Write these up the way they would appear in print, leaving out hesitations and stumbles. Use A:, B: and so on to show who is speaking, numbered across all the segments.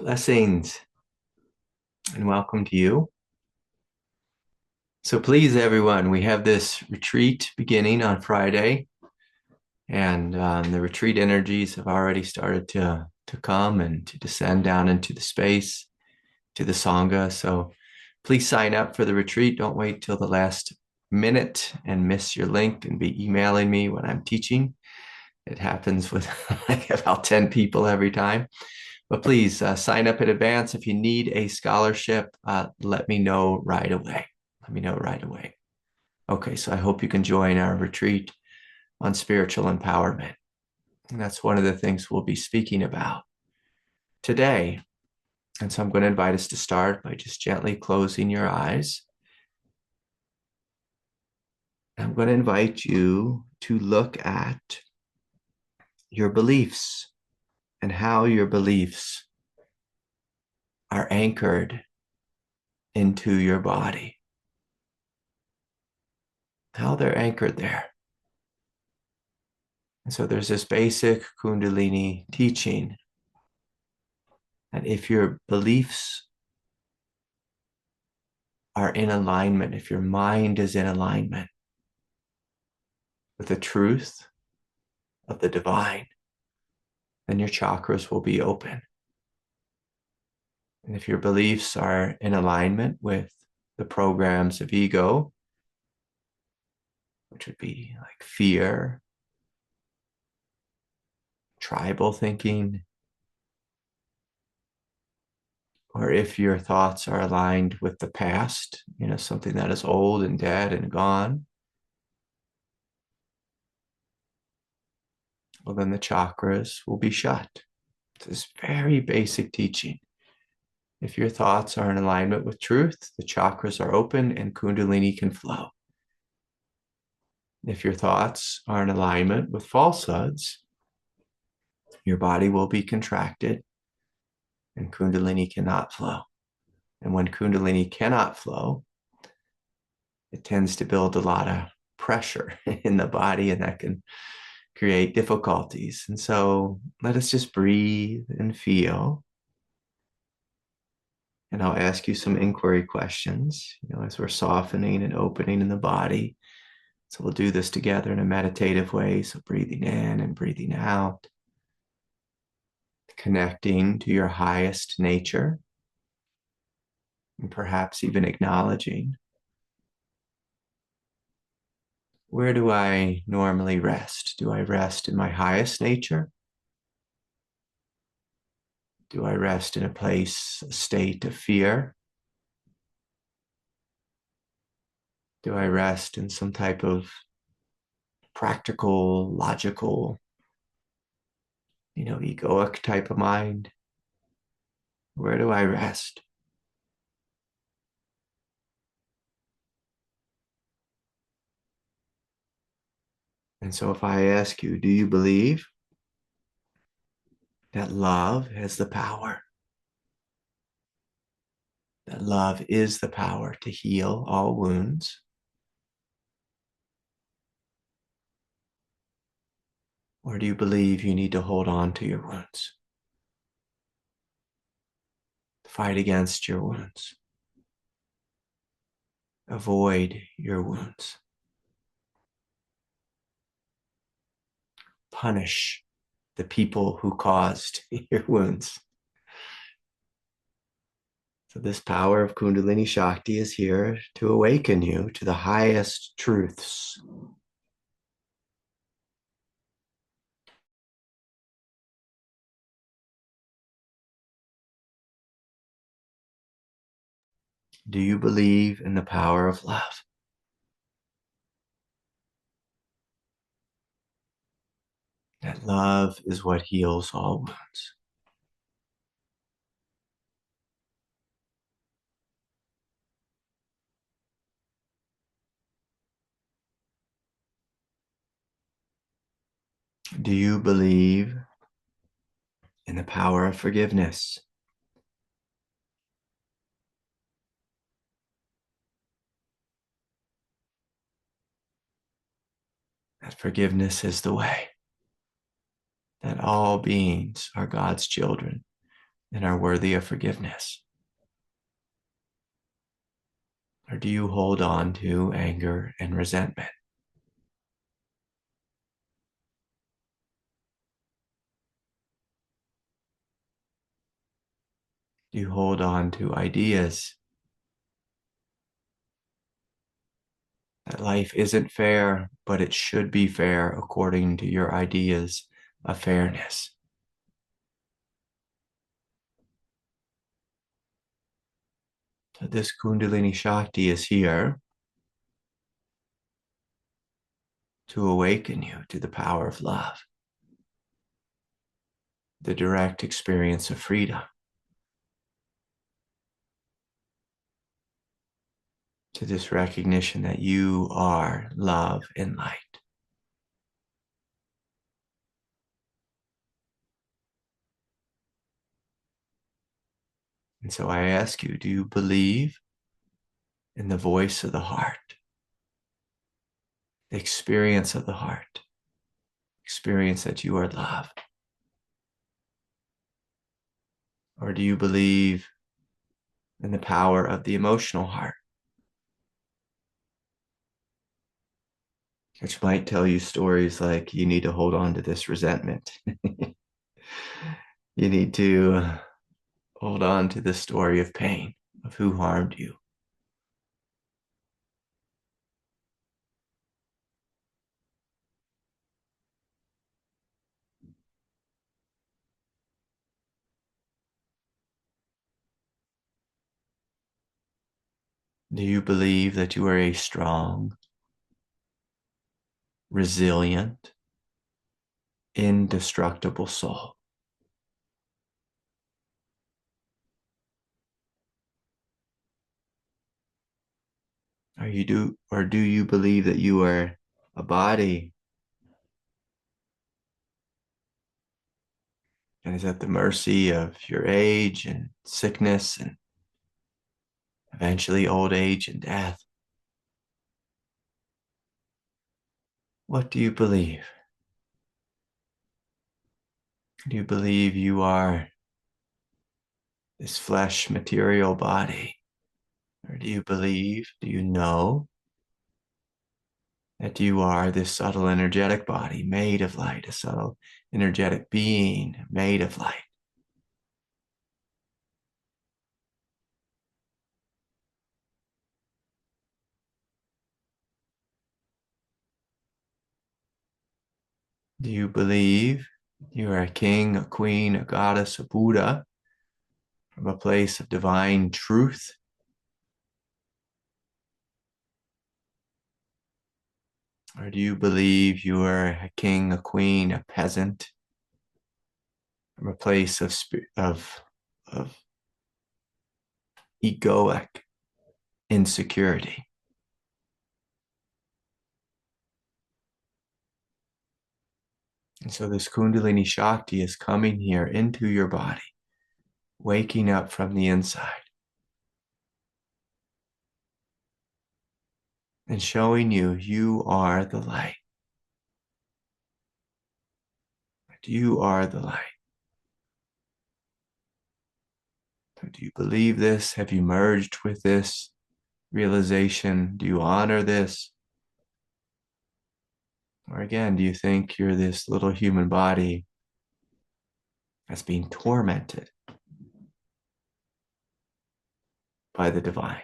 A: Blessings and welcome to you. So please, everyone, we have this retreat beginning on Friday, and the retreat energies have already started to come and to descend down into the space, to the Sangha. So please sign up for the retreat. Don't wait till the last minute and miss your link and be emailing me when I'm teaching. It happens with like about 10 people every time. But please sign up in advance. If you need a scholarship, let me know right away. Let me know right away. Okay, so I hope you can join our retreat on spiritual empowerment. And that's one of the things we'll be speaking about today. And so I'm going to invite us to start by just gently closing your eyes. I'm going to invite you to look at your beliefs and how your beliefs are anchored into your body, how they're anchored there. And so there's this basic Kundalini teaching that if your beliefs are in alignment, if your mind is in alignment with the truth of the divine, then your chakras will be open. And if your beliefs are in alignment with the programs of ego, which would be like fear, tribal thinking, or if your thoughts are aligned with the past, something that is old and dead and gone, well, then the chakras will be shut. It's this very basic teaching. If your thoughts are in alignment with truth, the chakras are open and Kundalini can flow. If your thoughts are in alignment with falsehoods, your body will be contracted and Kundalini cannot flow. And when Kundalini cannot flow, it tends to build a lot of pressure in the body, and that can create difficulties. And so let us just breathe and feel. And I'll ask you some inquiry questions, as we're softening and opening in the body. So we'll do this together in a meditative way. So breathing in and breathing out, connecting to your highest nature, and perhaps even acknowledging, where do I normally rest? Do I rest in my highest nature? Do I rest in a state of fear? Do I rest in some type of practical, logical, egoic type of mind? Where do I rest? And so if I ask you, do you believe that love has the power? That love is the power to heal all wounds? Or do you believe you need to hold on to your wounds? Fight against your wounds. Avoid your wounds. Punish the people who caused your wounds. So this power of Kundalini Shakti is here to awaken you to the highest truths. Do you believe in the power of love? That love is what heals all wounds. Do you believe in the power of forgiveness? That forgiveness is the way. That all beings are God's children. and are worthy of forgiveness? Or do you hold on to anger and resentment? Do you hold on to ideas that life isn't fair, but it should be fair according to your ideas of fairness? So this Kundalini Shakti is here to awaken you to the power of love, the direct experience of freedom, to this recognition that you are love and light. And so I ask you, do you believe in the voice of the heart, the experience of the heart, experience that you are love? Or do you believe in the power of the emotional heart, which might tell you stories like you need to hold on to this resentment? You need to hold on to the story of pain, of who harmed you. Do you believe that you are a strong, resilient, indestructible soul? Or do you believe that you are a body and is at the mercy of your age and sickness and eventually old age and death? What do you believe? Do you believe you are this flesh material body? Or do you believe, do you know that you are this subtle energetic body made of light, a subtle energetic being made of light? Do you believe you are a king, a queen, a goddess, a Buddha from a place of divine truth? Or do you believe you are a king, a queen, a peasant from a place of egoic insecurity? And so this Kundalini Shakti is coming here into your body, waking up from the inside and showing you you are the light. You are the light. So do you believe this? Have you merged with this realization? Do you honor this? Or again, do you think you're this little human body that's being tormented by the divine?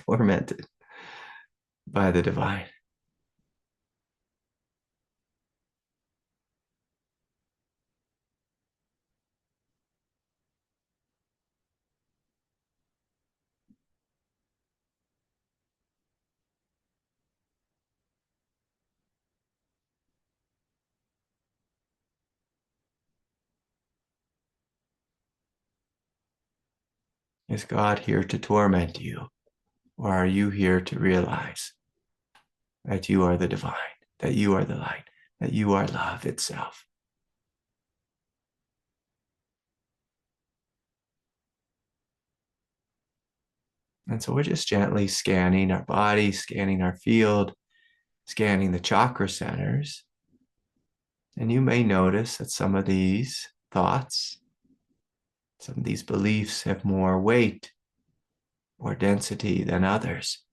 A: Tormented by the divine. Is God here to torment you? Or are you here to realize that you are the divine, that you are the light, that you are love itself? And so we're just gently scanning our body, scanning our field, scanning the chakra centers. And you may notice that some of these thoughts Some of these beliefs have more weight or density than others.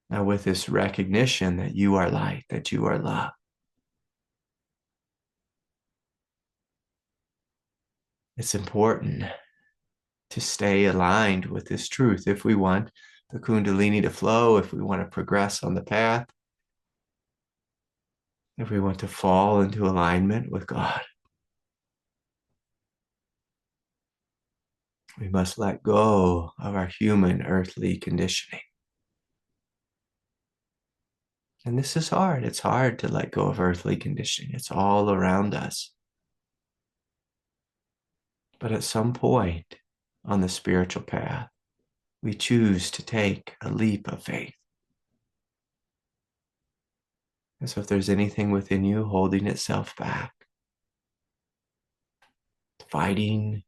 A: Now, with this recognition that you are light, that you are love, it's important to stay aligned with this truth if we want the Kundalini to flow, if we want to progress on the path, if we want to fall into alignment with God. We must let go of our human earthly conditioning. And this is hard. It's hard to let go of earthly conditioning. It's all around us. But at some point on the spiritual path, we choose to take a leap of faith. And so if there's anything within you holding itself back, fighting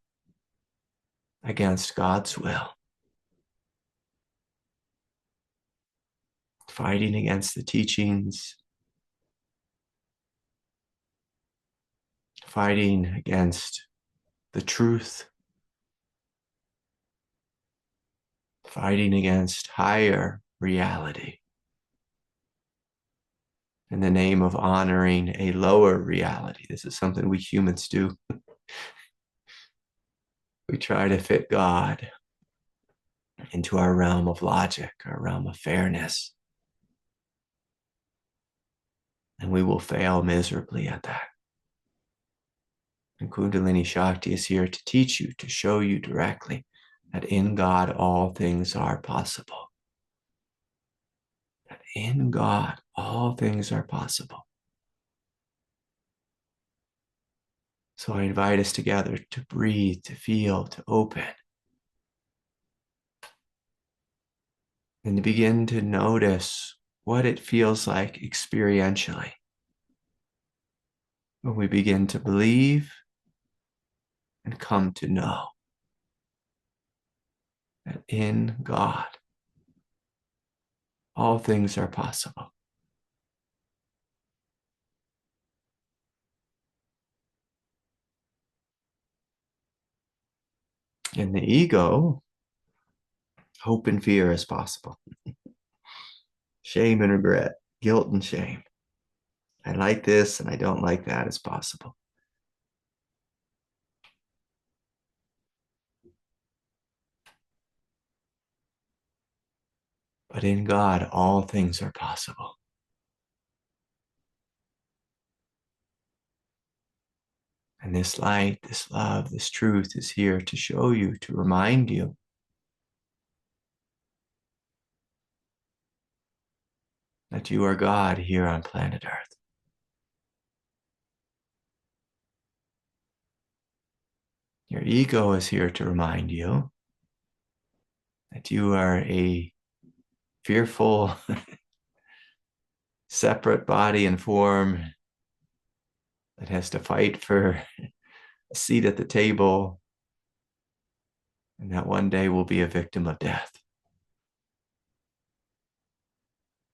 A: against God's will, fighting against the teachings, fighting against the truth, fighting against higher reality in the name of honoring a lower reality. This is something we humans do. We try to fit God into our realm of logic, our realm of fairness. And we will fail miserably at that. And Kundalini Shakti is here to teach you, to show you directly that in God all things are possible. That in God all things are possible. So I invite us together to breathe, to feel, to open, and to begin to notice what it feels like experientially when we begin to believe and come to know that in God all things are possible. In the ego, hope and fear is possible. Shame and regret, guilt and shame. I like this and I don't like that is possible. But in God, all things are possible. And this light, this love, this truth is here to show you, to remind you that you are God here on planet Earth. Your ego is here to remind you that you are a fearful, separate body and form that has to fight for a seat at the table, and that one day will be a victim of death.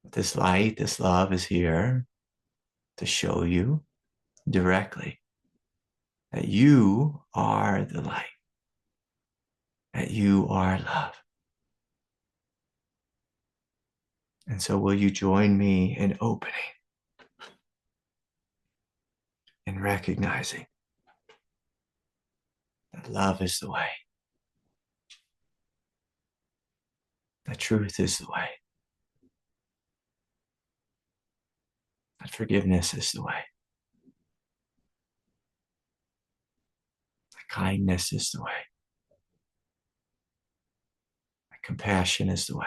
A: But this light, this love is here to show you directly that you are the light, that you are love. And so will you join me in opening and recognizing that love is the way, that truth is the way, that forgiveness is the way, that kindness is the way, that compassion is the way,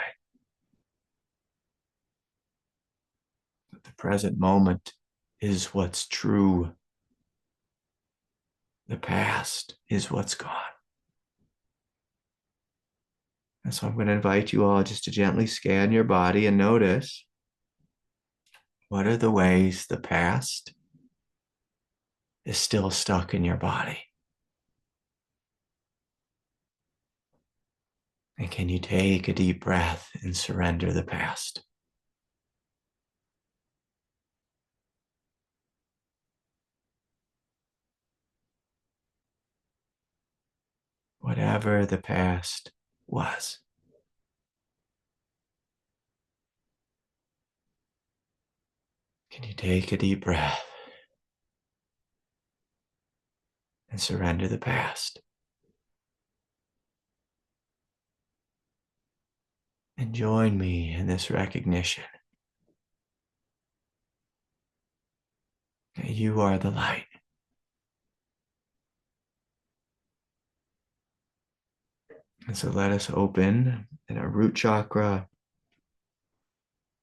A: that the present moment is what's true. The past is what's gone. And so I'm going to invite you all just to gently scan your body and notice what are the ways the past is still stuck in your body. And can you take a deep breath and surrender the past? whatever the past was. Can you take a deep breath and surrender the past? And join me in this recognition that you are the light. And so let us open in our root chakra,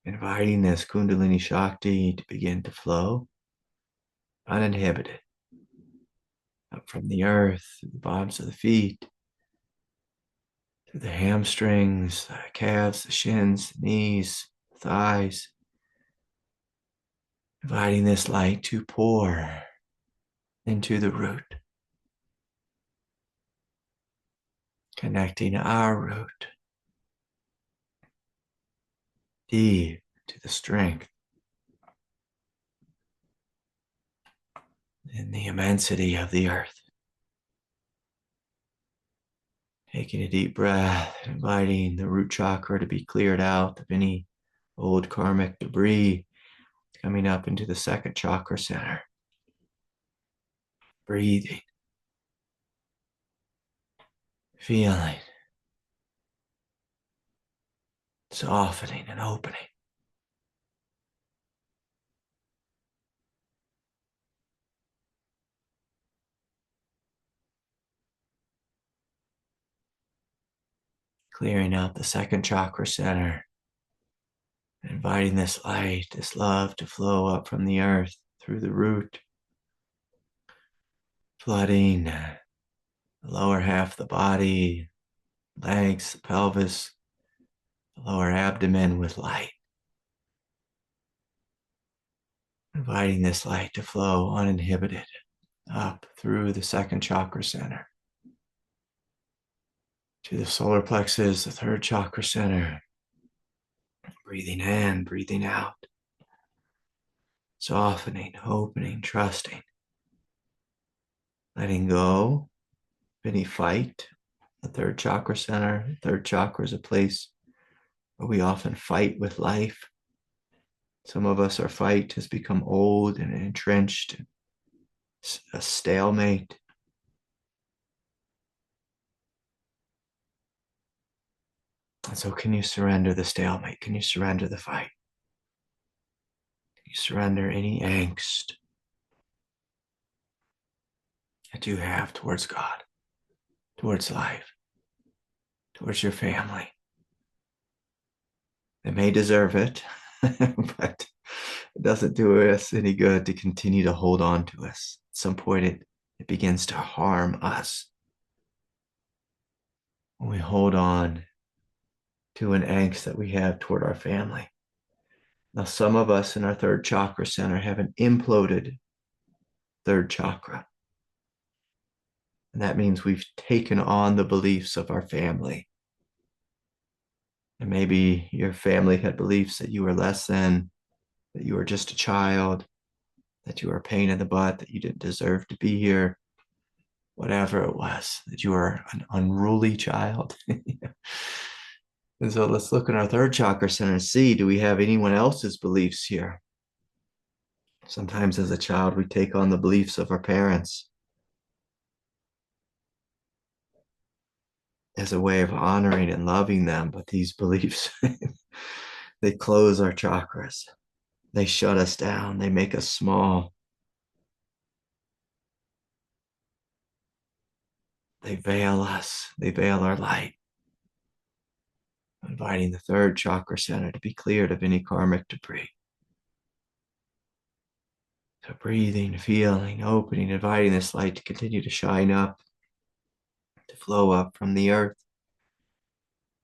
A: inviting this Kundalini Shakti to begin to flow uninhibited up from the earth, through the bottoms of the feet, through the hamstrings, the calves, the shins, the knees, the thighs, inviting this light to pour into the root, connecting our root deep to the strength and the immensity of the earth. Taking a deep breath, inviting the root chakra to be cleared out of any old karmic debris, coming up into the second chakra center. Breathing, feeling, softening and opening. Clearing out the second chakra center, inviting this light, this love to flow up from the earth through the root, flooding the lower half of the body, legs, the pelvis, the lower abdomen with light. Inviting this light to flow uninhibited up through the second chakra center to the solar plexus, the third chakra center. Breathing in, breathing out. Softening, opening, trusting. Letting go of any fight. The third chakra center. The third chakra is a place where we often fight with life. Some of us, our fight has become old and entrenched, a stalemate. And so can you surrender the stalemate? Can you surrender the fight? Can you surrender any angst that you have towards God, towards life, towards your family? They may deserve it, but it doesn't do us any good to continue to hold on to us. At some point, it begins to harm us when we hold on to an angst that we have toward our family. Now, some of us in our third chakra center have an imploded third chakra. And that means we've taken on the beliefs of our family. And maybe your family had beliefs that you were less than, that you were just a child, that you were a pain in the butt, that you didn't deserve to be here, whatever it was, that you were an unruly child. And so let's look at our third chakra center and see, do we have anyone else's beliefs here? Sometimes as a child, we take on the beliefs of our parents as a way of honoring and loving them. But these beliefs, they close our chakras. They shut us down. They make us small. They veil us. They veil our light. Inviting the third chakra center to be cleared of any karmic debris. So breathing, feeling, opening, inviting this light to continue to shine up, to flow up from the earth,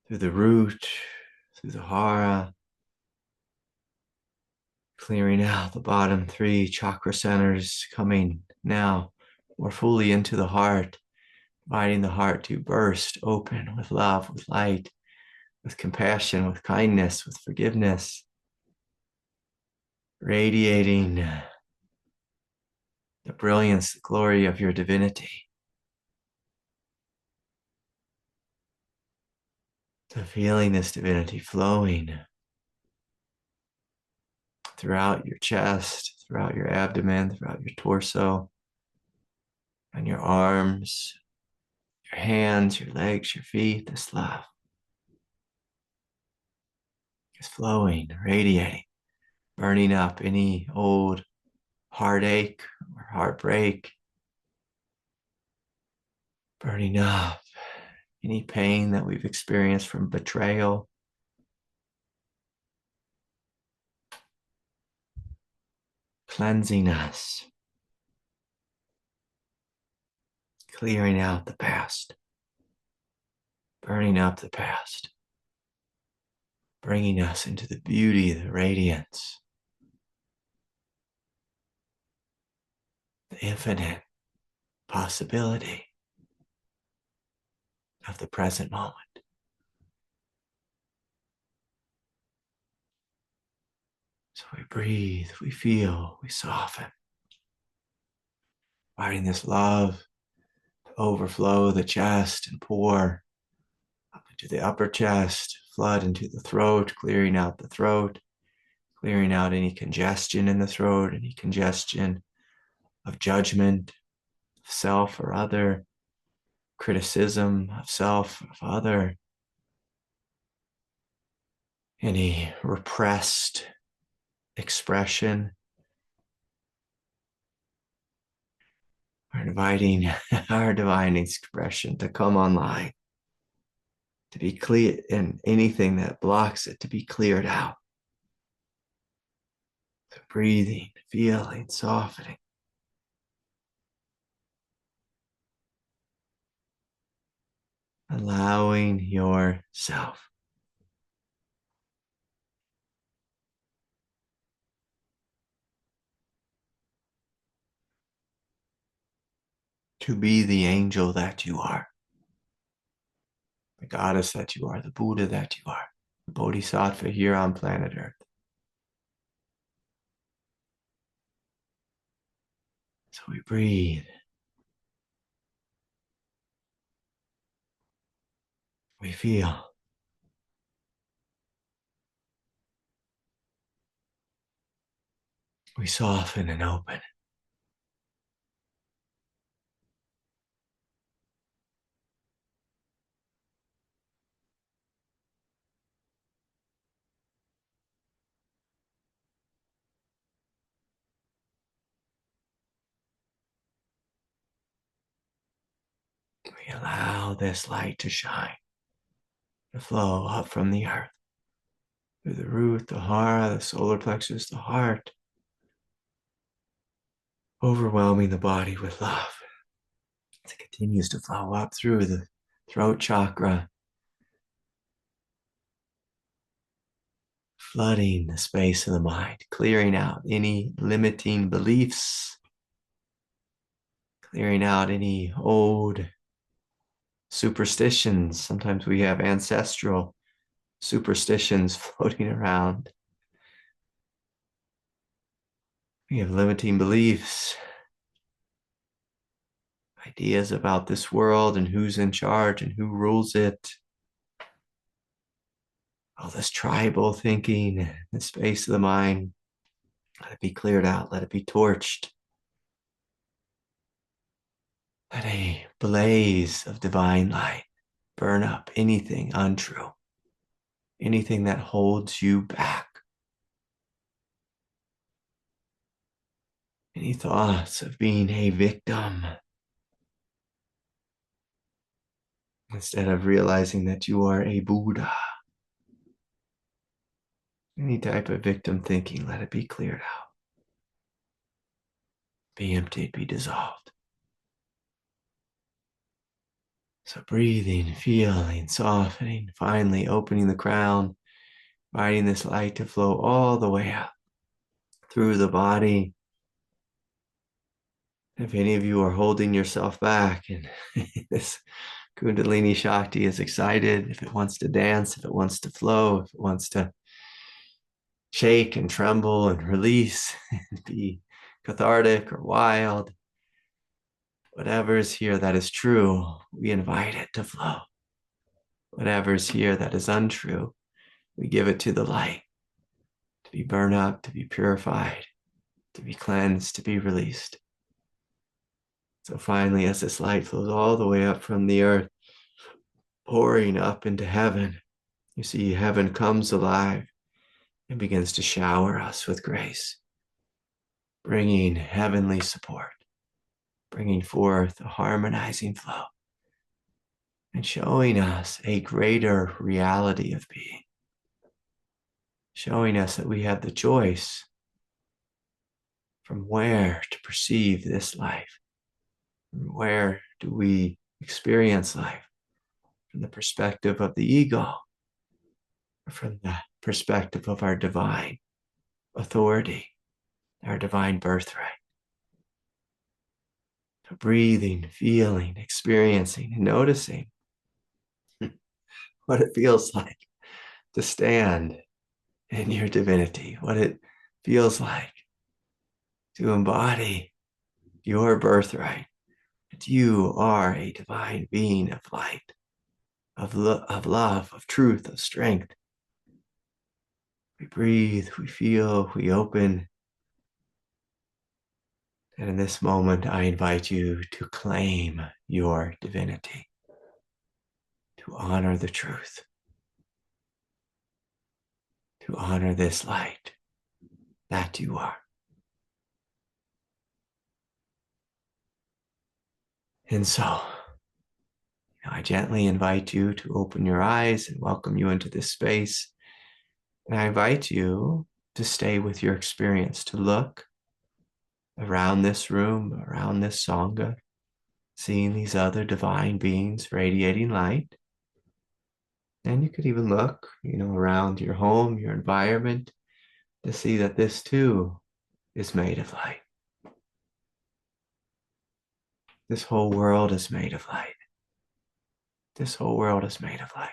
A: through the root, through the hara, clearing out the bottom three chakra centers, coming now more fully into the heart, inviting the heart to burst open with love, with light, with compassion, with kindness, with forgiveness, radiating the brilliance, the glory of your divinity. So feeling this divinity flowing throughout your chest, throughout your abdomen, throughout your torso, and your arms, your hands, your legs, your feet. This love is flowing, radiating, burning up any old heartache or heartbreak, burning up any pain that we've experienced from betrayal, cleansing us, clearing out the past, burning up the past, bringing us into the beauty, the radiance, the infinite possibility of the present moment. So we breathe, we feel, we soften, inviting this love to overflow the chest and pour up into the upper chest, flood into the throat, clearing out the throat, clearing out any congestion in the throat, any congestion of judgment, of self or other, criticism of self, of other, any repressed expression. We're inviting our divine expression to come online, to be clear, and anything that blocks it to be cleared out. So breathing, feeling, softening. Allowing yourself to be the angel that you are, the goddess that you are, the Buddha that you are, the Bodhisattva here on planet Earth. So we breathe. We feel. We soften and open. We allow this light to shine, to flow up from the earth, through the root, the hara, the solar plexus, the heart, overwhelming the body with love. It continues to flow up through the throat chakra, flooding the space of the mind, clearing out any limiting beliefs, clearing out any old superstitions. Sometimes we have ancestral superstitions floating around. We have limiting beliefs, ideas about this world and who's in charge and who rules it. All this tribal thinking, the space of the mind, let it be cleared out, let it be torched. Let a blaze of divine light burn up anything untrue, anything that holds you back, any thoughts of being a victim, instead of realizing that you are a Buddha. Any type of victim thinking, let it be cleared out. Be emptied, be dissolved. So breathing, feeling, softening, finally opening the crown, inviting this light to flow all the way up through the body. If any of you are holding yourself back and this Kundalini Shakti is excited, if it wants to dance, if it wants to flow, if it wants to shake and tremble and release and be cathartic or wild, whatever is here that is true, we invite it to flow. Whatever's here that is untrue, we give it to the light to be burned up, to be purified, to be cleansed, to be released. So finally, as this light flows all the way up from the earth, pouring up into heaven, you see heaven comes alive and begins to shower us with grace, bringing heavenly support, bringing forth a harmonizing flow, and showing us a greater reality of being, showing us that we have the choice from where to perceive this life, from where do we experience life, from the perspective of the ego, or from the perspective of our divine authority, our divine birthright. So breathing, feeling, experiencing, and noticing what it feels like to stand in your divinity, what it feels like to embody your birthright, that you are a divine being of light, of love, of truth, of strength. We breathe, we feel, we open. And in this moment, I invite you to claim your divinity, to honor the truth, to honor this light that you are. And so, I gently invite you to open your eyes and welcome you into this space. And I invite you to stay with your experience, to look around this room, around this Sangha, seeing these other divine beings radiating light. And you could even look, around your home, your environment, to see that this too is made of light. This whole world is made of light. This whole world is made of light.